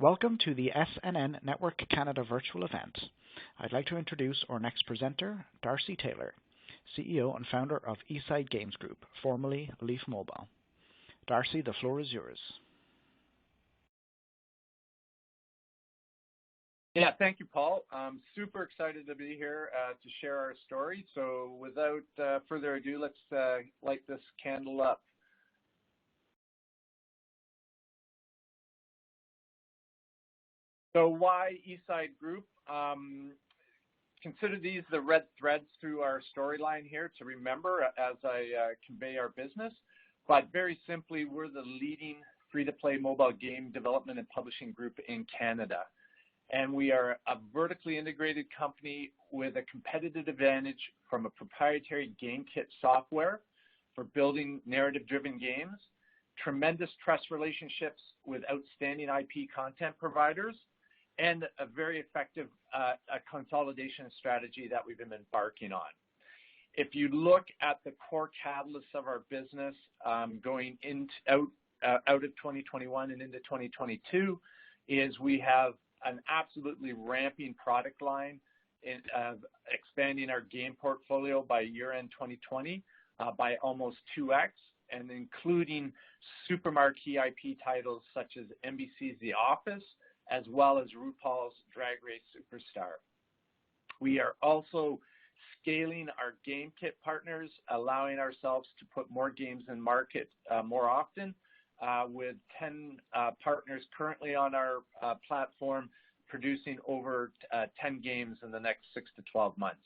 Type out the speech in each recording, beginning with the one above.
Welcome to the SNN Network Canada virtual event. I'd like to introduce our next presenter, Darcy Taylor, CEO and founder of Eastside Games Group, formerly Leaf Mobile. Darcy, the floor is yours. Yeah, thank you, Paul. I'm super excited to be here to share our story. So without further ado, let's light this candle up. So why Eastside Group? Consider these the red threads through our storyline here to remember as I convey our business. But very simply, we're the leading free-to-play mobile game development and publishing group in Canada. And we are a vertically integrated company with a competitive advantage from a proprietary game kit software for building narrative-driven games, tremendous trust relationships with outstanding IP content providers, and a very effective consolidation strategy that we've been embarking on. If you look at the core catalysts of our business going out of 2021 and into 2022, is we have an absolutely ramping product line, expanding our game portfolio by year-end 2020 by almost 2x, and including super marquee IP titles such as NBC's The Office, as well as Rupauls Drag Race Superstar. We are also scaling our game kit partners, allowing ourselves to put more games in market more often, with 10 partners currently on our platform, producing over 10 games in the next 6 to 12 months.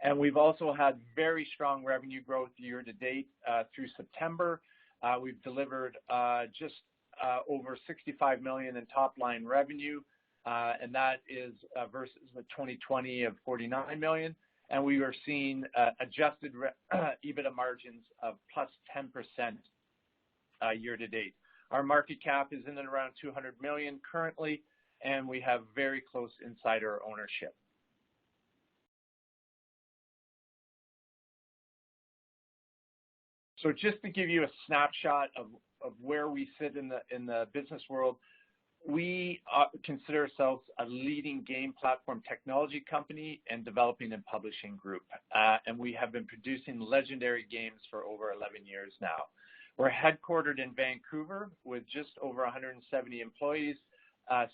And we've also had very strong revenue growth year to date through September. We've delivered just over $65 million in top line revenue, and that is versus the 2020 of $49 million. And we are seeing adjusted EBITDA margins of plus 10% year to date. Our market cap is in and around $200 million currently, and we have very close insider ownership. So just to give you a snapshot of where we sit in the business world, we consider ourselves a leading game platform technology company and developing and publishing group. And we have been producing legendary games for over 11 years now. We're headquartered in Vancouver with just over 170 employees,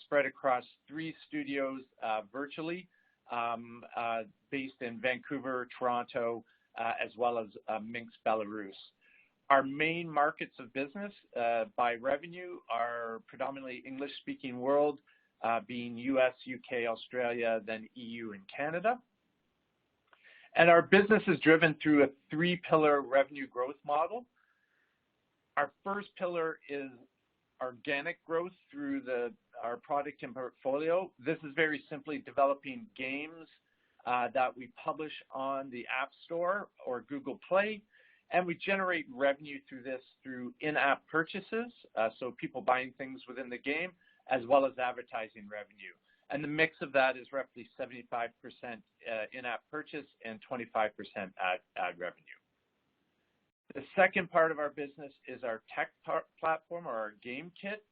spread across 3 studios virtually, based in Vancouver, Toronto, as well as Minsk, Belarus. Our main markets of business by revenue are predominantly English-speaking world, being US, UK, Australia, then EU and Canada. And our business is driven through a 3-pillar revenue growth model. Our first pillar is organic growth through our product and portfolio. This is very simply developing games that we publish on the App Store or Google Play, and we generate revenue through this through in-app purchases, so people buying things within the game, as well as advertising revenue. And the mix of that is roughly 75% in-app purchase and 25% ad revenue. The second part of our business is our tech platform, or our game kit.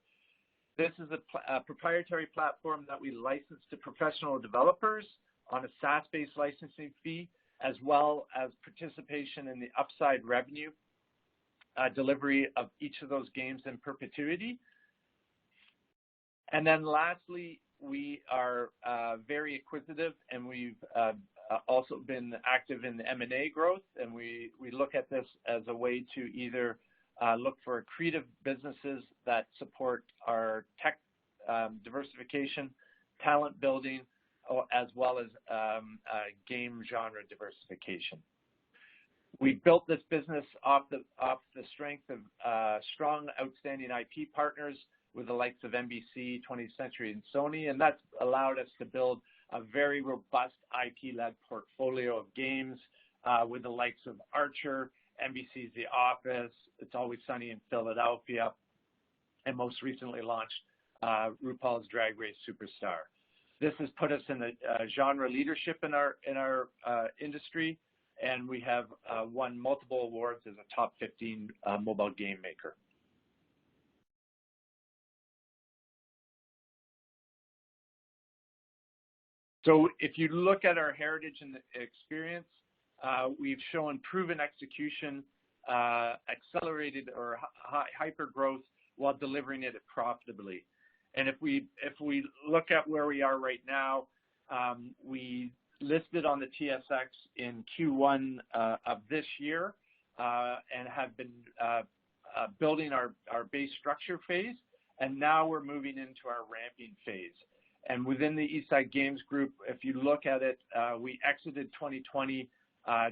This is a proprietary platform that we license to professional developers on a SaaS-based licensing fee, as well as participation in the upside revenue delivery of each of those games in perpetuity. And then lastly, we are very acquisitive, and we've also been active in the M&A growth, and we look at this as a way to either look for accretive businesses that support our tech diversification, talent building, as well as game genre diversification. We built this business off the strength of strong, outstanding IP partners with the likes of NBC, 20th Century, and Sony, and that's allowed us to build a very robust IP-led portfolio of games with the likes of Archer, NBC's The Office, It's Always Sunny in Philadelphia, and most recently launched Rupauls Drag Race Superstar. This has put us in the genre leadership in our industry, and we have won multiple awards as a top 15 mobile game maker. So if you look at our heritage and experience, we've shown proven execution, accelerated or hyper growth while delivering it profitably. And if we look at where we are right now, we listed on the TSX in Q1 of this year and have been building our base structure phase, and now we're moving into our ramping phase. And within the Eastside Games Group, if you look at it, we exited 2020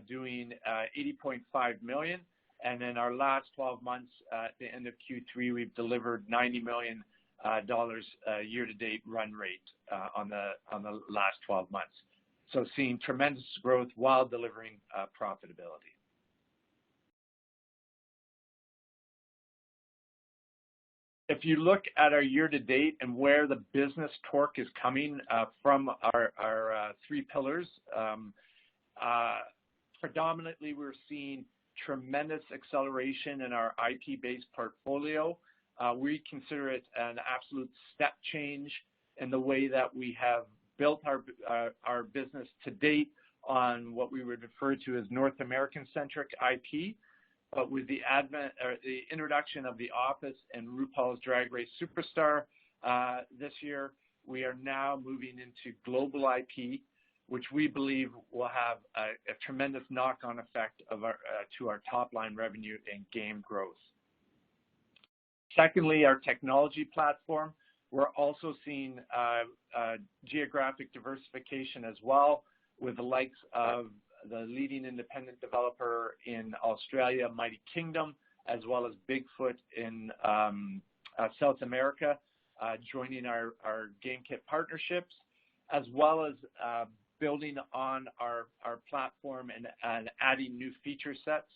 doing $80.5 million, and in our last 12 months, at the end of Q3, we've delivered $90 million year-to-date run rate on the last 12 months. So seeing tremendous growth while delivering profitability. If you look at our year-to-date and where the business torque is coming from our three pillars, predominantly we're seeing tremendous acceleration in our IP-based portfolio. We consider it an absolute step change in the way that we have built our business to date on what we would refer to as North American-centric IP. But with the introduction of The Office and Rupauls Drag Race Superstar this year, we are now moving into global IP, which we believe will have a tremendous knock-on effect to our top-line revenue and game growth. Secondly, our technology platform. We're also seeing geographic diversification as well, with the likes of the leading independent developer in Australia, Mighty Kingdom, as well as Bigfoot in South America, joining our GameKit partnerships, as well as building on our platform and adding new feature sets.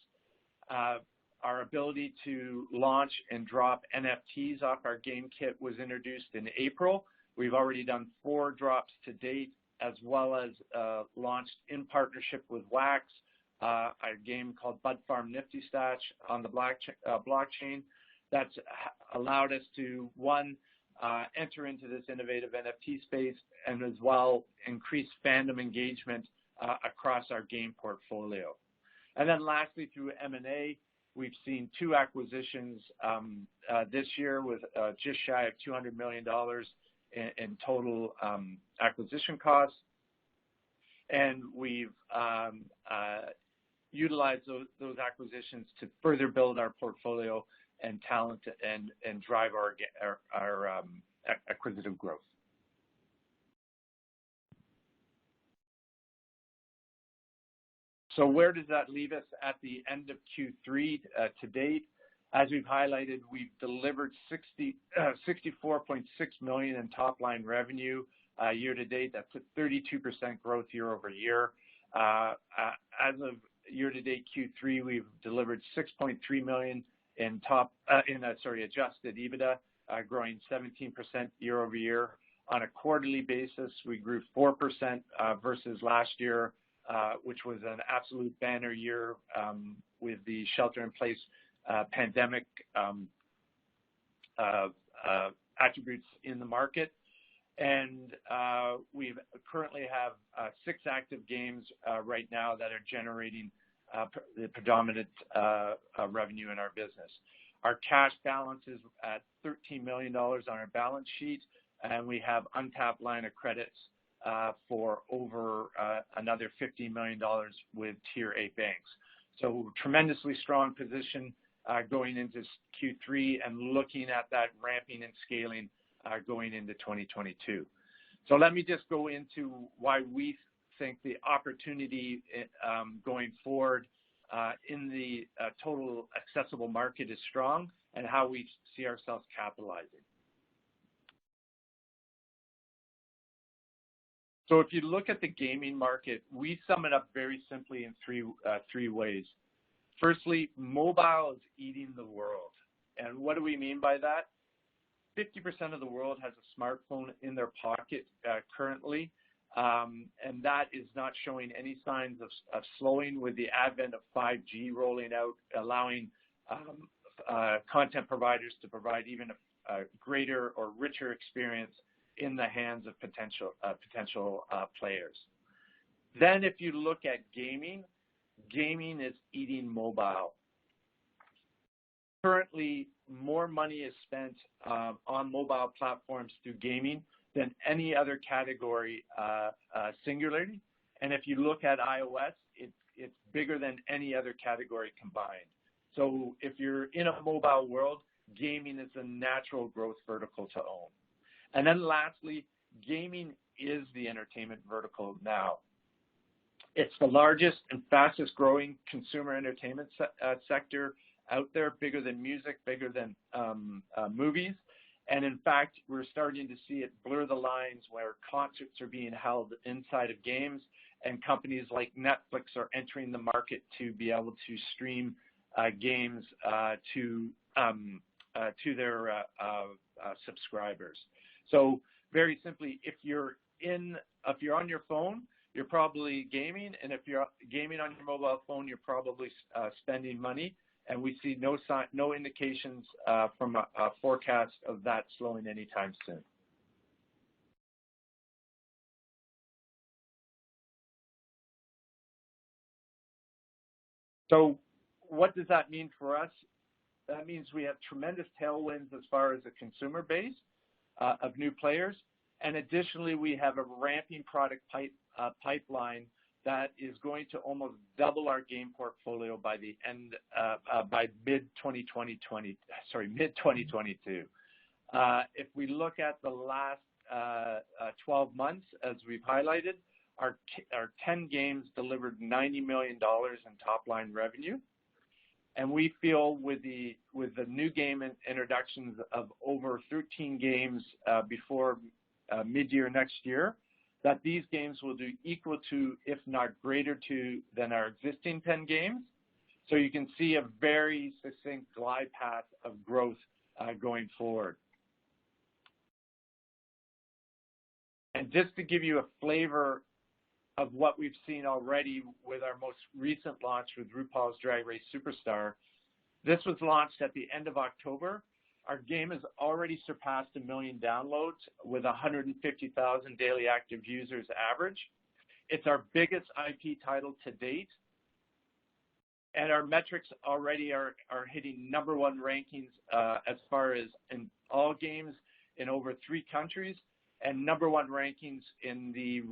Our ability to launch and drop NFTs off our GameKit was introduced in April. We've already done 4 drops to date, as well as launched in partnership with Wax, a game called Bud Farm Nifty Stash on the blockchain. That's allowed us to, one, enter into this innovative NFT space, and as well increase fandom engagement across our game portfolio. And then lastly, through M&A, we've seen 2 acquisitions this year with just shy of $200 million in total acquisition costs. And we've utilized those acquisitions to further build our portfolio and talent and drive our acquisitive growth. So where does that leave us at the end of Q3 to date? As we've highlighted, we've delivered $64.6 million in top-line revenue year to date. That's a 32% growth year over year. As of year to date Q3, we've delivered $6.3 million in adjusted EBITDA, growing 17% year over year. On a quarterly basis, we grew 4% versus last year, which was an absolute banner year with the shelter-in-place pandemic attributes in the market. And we currently have 6 active games right now that are generating the predominant revenue in our business. Our cash balance is at $13 million on our balance sheet, and we have untapped line of credits for over another $15 million with Tier A banks. So tremendously strong position going into Q3 and looking at that ramping and scaling going into 2022. So let me just go into why we think the opportunity going forward in the total accessible market is strong, and how we see ourselves capitalizing. So if you look at the gaming market, we sum it up very simply in three ways. Firstly, mobile is eating the world. And what do we mean by that? 50% of the world has a smartphone in their pocket currently, and that is not showing any signs of slowing with the advent of 5G rolling out, allowing content providers to provide even a greater or richer experience in the hands of potential players. Then if you look at gaming, gaming is eating mobile. Currently, more money is spent on mobile platforms through gaming than any other category singularly. And if you look at iOS, it's bigger than any other category combined. So if you're in a mobile world, gaming is a natural growth vertical to own. And then lastly, gaming is the entertainment vertical now. It's the largest and fastest growing consumer entertainment sector out there, bigger than music, bigger than movies. And in fact, we're starting to see it blur the lines where concerts are being held inside of games, and companies like Netflix are entering the market to be able to stream games to their subscribers. So very simply, if you're on your phone, you're probably gaming, and if you're gaming on your mobile phone, you're probably spending money. And we see no indications from a forecast of that slowing anytime soon. So what does that mean for us? That means we have tremendous tailwinds as far as the consumer base of new players. And additionally, we have a ramping product pipeline that is going to almost double our game portfolio by the end, by mid-2022. If we look at the last 12 months, as we've highlighted, our 10 games delivered $90 million in top-line revenue. And we feel with the new game introductions of over 13 games before mid-year next year, that these games will do equal to, if not greater to, than our existing 10 games. So you can see a very succinct glide path of growth going forward. And just to give you a flavor of what we've seen already with our most recent launch with Rupauls Drag Race Superstar, this was launched at the end of October. Our game has already surpassed 1 million downloads with 150,000 daily active users average. It's our biggest IP title to date. And our metrics already are hitting #1 rankings as far as in all games in over 3 countries, and #1 rankings in the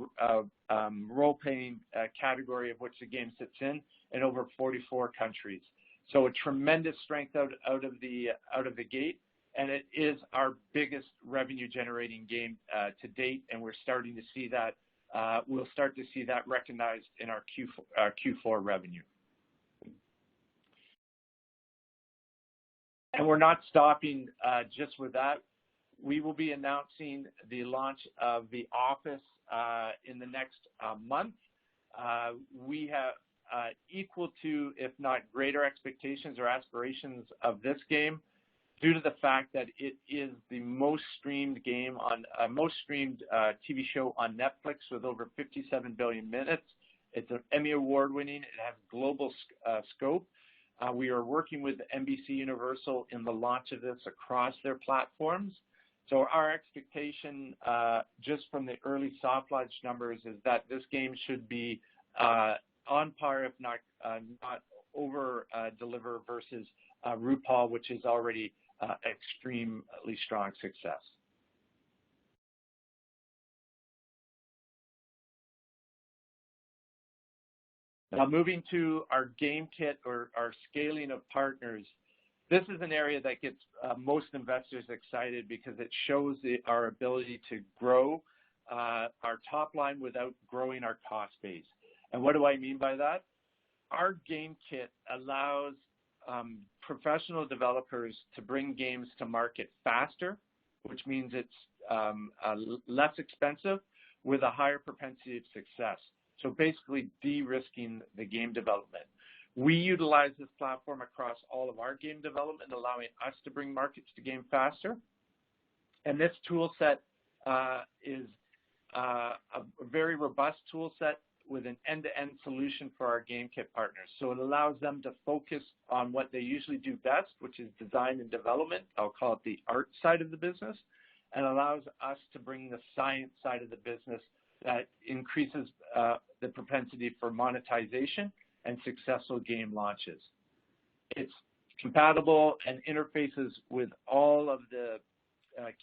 role-playing category of which the game sits in over 44 countries. So a tremendous strength out of the gate, and it is our biggest revenue-generating game to date, and we're starting to see that. We'll start to see that recognized in our Q4 revenue. And we're not stopping just with that. We will be announcing the launch of The Office in the next month. We have equal to, if not greater expectations or aspirations of this game due to the fact that it is the most streamed game on most streamed TV show on Netflix with over 57 billion minutes. It's an Emmy Award winning. It has global scope. We are working with NBC Universal in the launch of this across their platforms. So our expectation, just from the early soft launch numbers, is that this game should be on par, if not over deliver versus RuPaul, which is already extremely strong success. Now moving to our game kit or our scaling of partners. This is an area that gets most investors excited because it shows our ability to grow our top line without growing our cost base. And what do I mean by that? Our game kit allows professional developers to bring games to market faster, which means it's less expensive with a higher propensity of success. So basically de-risking the game development. We utilize this platform across all of our game development, allowing us to bring markets to game faster. And this tool set is a very robust tool set with an end-to-end solution for our game kit partners. So it allows them to focus on what they usually do best, which is design and development. I'll call it the art side of the business. and allows us to bring the science side of the business that increases the propensity for monetization and successful game launches. It's compatible and interfaces with all of the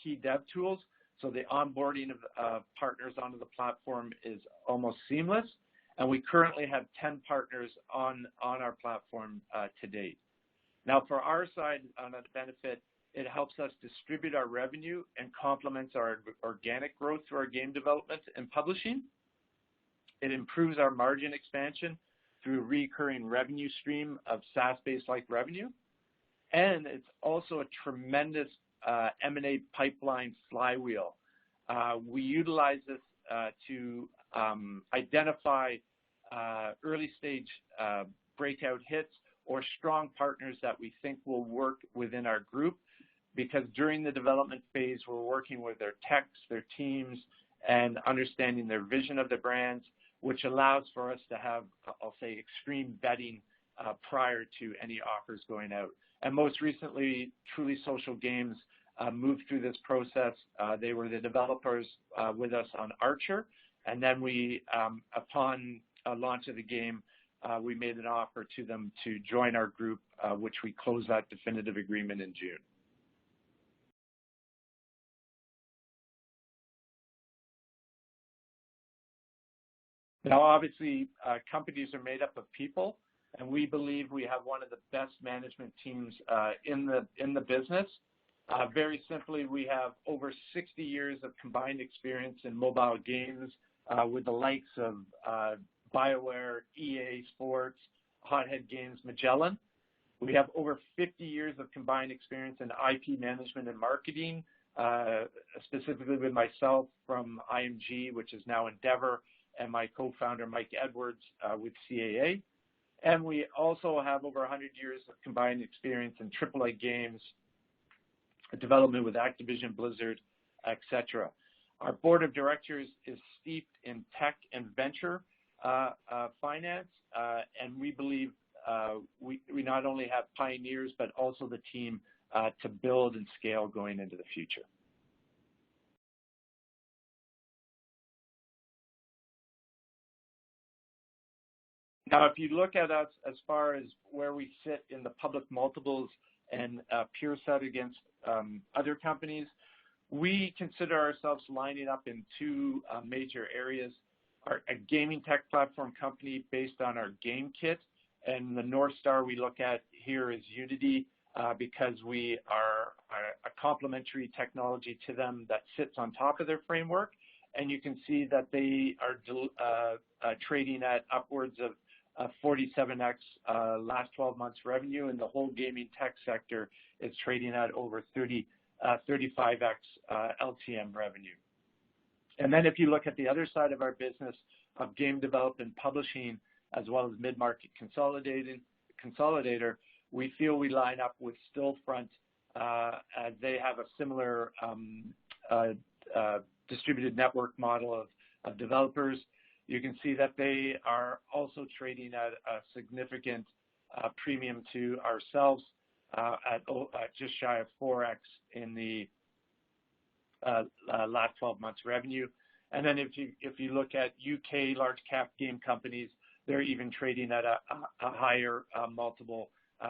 key dev tools, so the onboarding of partners onto the platform is almost seamless, and we currently have 10 partners on our platform to date. Now, for our side, on the benefit, it helps us distribute our revenue and complements our organic growth through our game development and publishing. It improves our margin expansion through a recurring revenue stream of SaaS-based like revenue. And it's also a tremendous M&A pipeline flywheel. We utilize this to identify early stage breakout hits or strong partners that we think will work within our group, because during the development phase, we're working with their techs, their teams, and understanding their vision of the brands, which allows for us to have, I'll say, extreme vetting prior to any offers going out. And most recently, Truly Social Games moved through this process. They were the developers with us on Archer, and then we, upon launch of the game, we made an offer to them to join our group, which we closed that definitive agreement in June. Now, obviously, companies are made up of people, and we believe we have one of the best management teams in the business. Very simply, we have over 60 years of combined experience in mobile games with the likes of BioWare, EA Sports, Hothead Games, Magellan. We have over 50 years of combined experience in IP management and marketing, specifically with myself from IMG, which is now Endeavor, and my co-founder, Mike Edwards, with CAA. And we also have over 100 years of combined experience in AAA games, development with Activision, Blizzard, etc. Our board of directors is steeped in tech and venture finance, and we believe we not only have pioneers, but also the team to build and scale going into the future. Now, if you look at us as far as where we sit in the public multiples and peer set against other companies, we consider ourselves lining up in two major areas. A gaming tech platform company based on our game kit, and the North Star we look at here is Unity, because we are a complementary technology to them that sits on top of their framework. And you can see that they are trading at upwards of 47x last 12 months revenue, and the whole gaming tech sector is trading at over 35x LTM revenue. And then if you look at the other side of our business of game development publishing, as well as mid-market consolidator, we feel we line up with Stillfront, as they have a similar distributed network model of developers. You can see that they are also trading at a significant premium to ourselves at just shy of 4x in the last 12 months revenue. And then if you look at UK large cap game companies, they're even trading at a higher multiple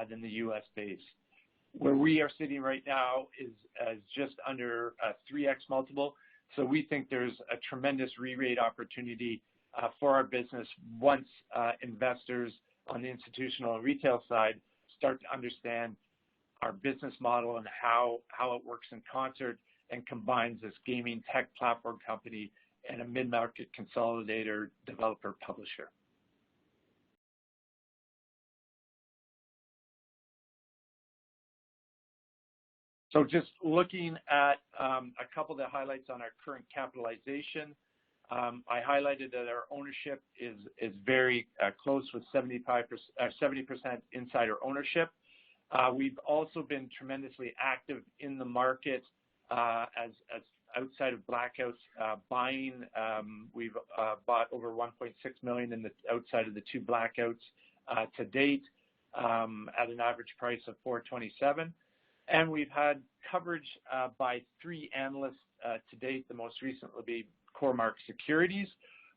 than the US base. Where we are sitting right now is just under a 3x multiple. So we think there's a tremendous re-rate opportunity for our business once investors on the institutional and retail side start to understand our business model and how it works in concert and combines this gaming tech platform company and a mid-market consolidator, developer, publisher. So just looking at a couple of the highlights on our current capitalization, I highlighted that our ownership is very close with 70% insider ownership. We've also been tremendously active in the market as outside of blackouts buying. We've bought over 1.6 million in the outside of the two blackouts to date at an average price of $4.27. And we've had coverage by 3 analysts to date, the most recent will be Cormark Securities,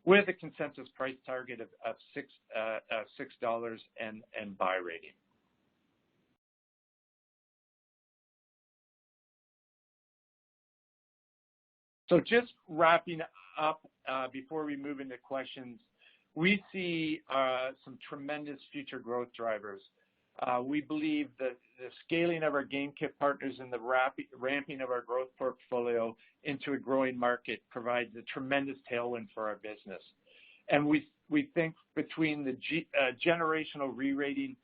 with a consensus price target of $6 and buy rating. So just wrapping up before we move into questions, we see some tremendous future growth drivers. We believe that the scaling of our game kit partners and the ramping of our growth portfolio into a growing market provides a tremendous tailwind for our business. And we think between the generational re-rating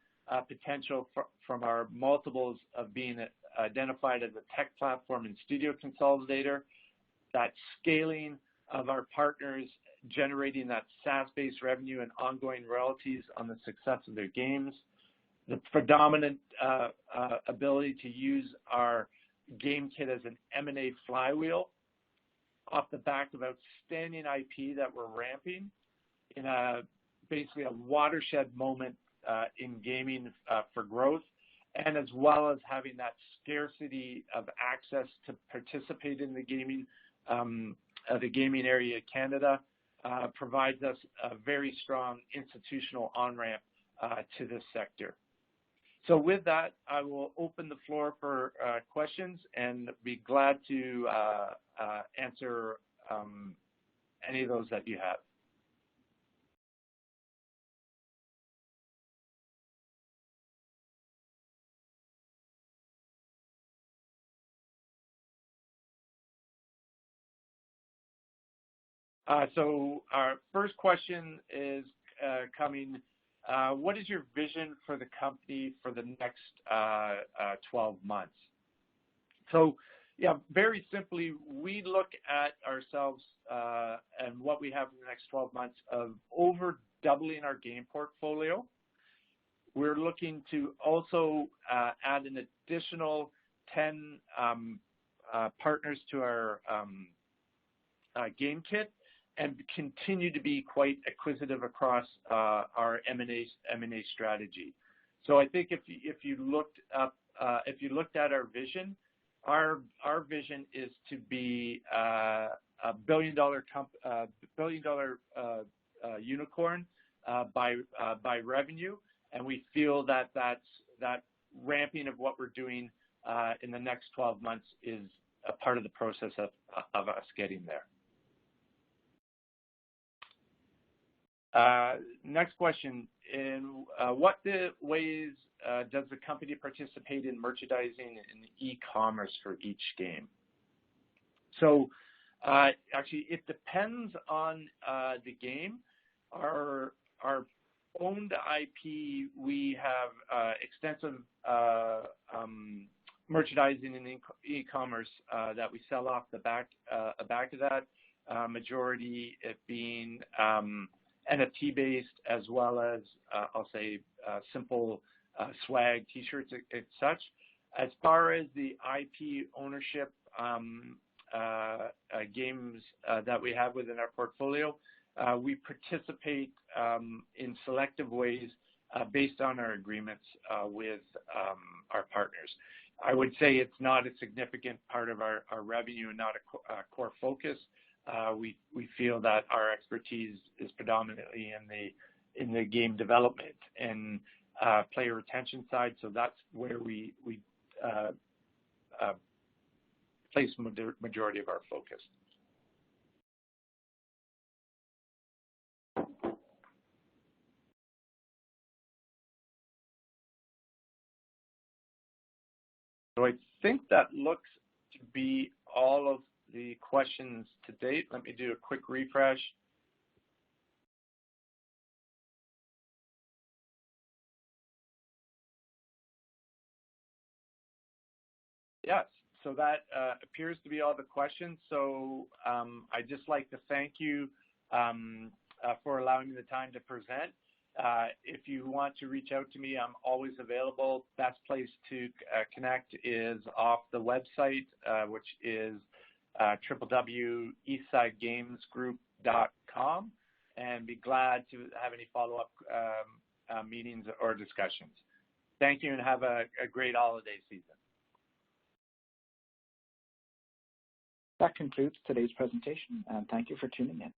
potential from our multiples of being identified as a tech platform and studio consolidator, that scaling of our partners generating that SaaS-based revenue and ongoing royalties on the success of their games, the predominant ability to use our game kit as an M&A flywheel off the back of outstanding IP that we're ramping in basically a watershed moment in gaming for growth, and as well as having that scarcity of access to participate in the gaming area of Canada provides us a very strong institutional on-ramp to this sector. So with that, I will open the floor for questions and be glad to answer any of those that you have. So our first question is coming. What is your vision for the company for the next 12 months? So, yeah, very simply, we look at ourselves and what we have in the next 12 months of over doubling our game portfolio. We're looking to also add an additional 10 partners to our game kit, and continue to be quite acquisitive across our M&A strategy. So I think if you looked at our vision, our vision is to be a billion-dollar unicorn by revenue, and we feel that that ramping of what we're doing in the next 12 months is a part of the process of us getting there. Next question, in what ways does the company participate in merchandising and e-commerce for each game? So actually, it depends on the game. Our owned IP, we have extensive merchandising and e-commerce that we sell off the back of that, majority it being NFT-based, as well as, I'll say, simple swag, T-shirts, and such. As far as the IP ownership games that we have within our portfolio, we participate in selective ways based on our agreements with our partners. I would say it's not a significant part of our revenue and not a core focus. We feel that our expertise is predominantly in the game development and player retention side, so that's where we place majority of our focus. So I think that looks to be all of the questions to date. Let me do a quick refresh. Yes, so that appears to be all the questions. So I'd just like to thank you for allowing me the time to present. If you want to reach out to me, I'm always available. Best place to connect is off the website, which is www.eastsidegamesgroup.com, and be glad to have any follow-up meetings or discussions. Thank you, and have a great holiday season. That concludes today's presentation, and thank you for tuning in.